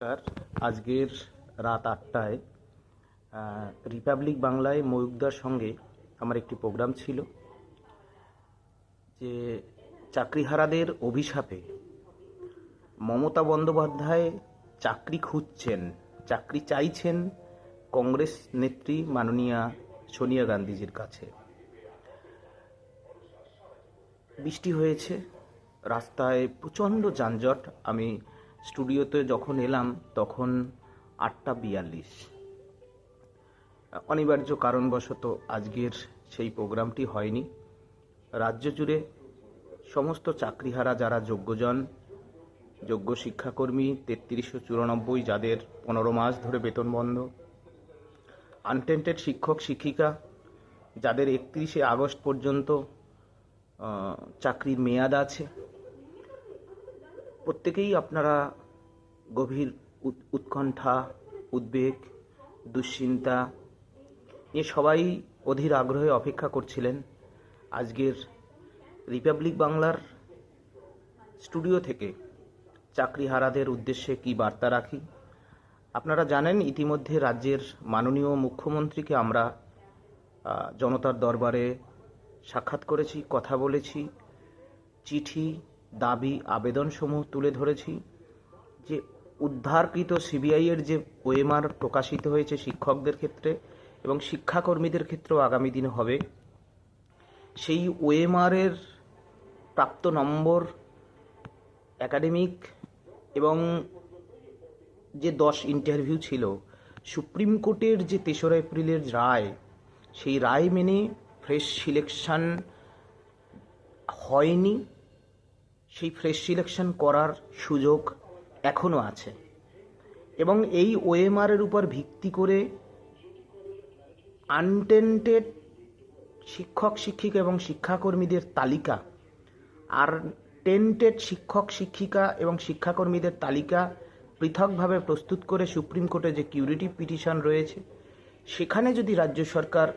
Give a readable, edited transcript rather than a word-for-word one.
নমস্কার। আজকের রাত 8টায় রিপাবলিক বাংলায় ময়ূকদার সঙ্গে আমার একটি প্রোগ্রাম ছিল, যে চাকরিহারাদের অভিশাপে মমতা বন্দ্যোপাধ্যায় চাকরি খুঁজছেন, চাকরি চাইছেন কংগ্রেস নেত্রী মাননীয়া সোনিয়া গান্ধীজির কাছে। বৃষ্টি হয়েছে, রাস্তায় প্রচণ্ড যানজট। আমি স্টুডিওতে যখন এলাম তখন 8টা 42। অনিবার্য কারণবশত আজকের সেই প্রোগ্রামটি হয়নি। রাজ্য জুড়ে সমস্ত চাকরিহারা যারা যোগ্যজন, যোগ্য শিক্ষাকর্মী 3394, যাদের 15 মাস ধরে বেতন বন্ধ, আনটেন্টেড শিক্ষক শিক্ষিকা যাদের 31শে আগস্ট পর্যন্ত চাকরির মেয়াদ আছে, প্রত্যেকেই আপনারা গভীর উৎকণ্ঠা, উদ্বেগ, দুশ্চিন্তা নিয়ে সবাই অধীর আগ্রহে অপেক্ষা করছিলেন আজকের রিপাবলিক বাংলার স্টুডিও থেকে চাকরিহারাদের উদ্দেশ্যে কি বার্তা রাখি। আপনারা জানেন, ইতিমধ্যে রাজ্যের মাননীয় মুখ্যমন্ত্রীকে আমরা জনতার দরবারে সাক্ষাৎ করেছি, কথা বলেছি, চিঠি, দাবি, আবেদনসমূহ তুলে ধরেছি। যে উদ্ধারকৃত সিবিআইয়ের যে ওএমআর প্রকাশিত হয়েছে শিক্ষকদের ক্ষেত্রে এবং শিক্ষাকর্মীদের ক্ষেত্রেও আগামী দিনে হবে, সেই ওএমআরের প্রাপ্ত নম্বর, একাডেমিক এবং যে 10 ইন্টারভিউ ছিল, সুপ্রিম কোর্টের যে 3রা এপ্রিলের রায়, সেই রায় মেনে ফ্রেশ সিলেকশন হয়নি। সেই ফ্রেশ সিলেকশন করার সুযোগ এখনও আছে এবং এই ওএমআরের উপর ভিত্তি করে আনটেন্টেড শিক্ষক শিক্ষিকা এবং শিক্ষাকর্মীদের তালিকা আর টেন্টেড শিক্ষক শিক্ষিকা এবং শিক্ষাকর্মীদের তালিকা পৃথকভাবে প্রস্তুত করে সুপ্রিম কোর্টে যে কিউরেটিভ পিটিশন রয়েছে, সেখানে যদি রাজ্য সরকার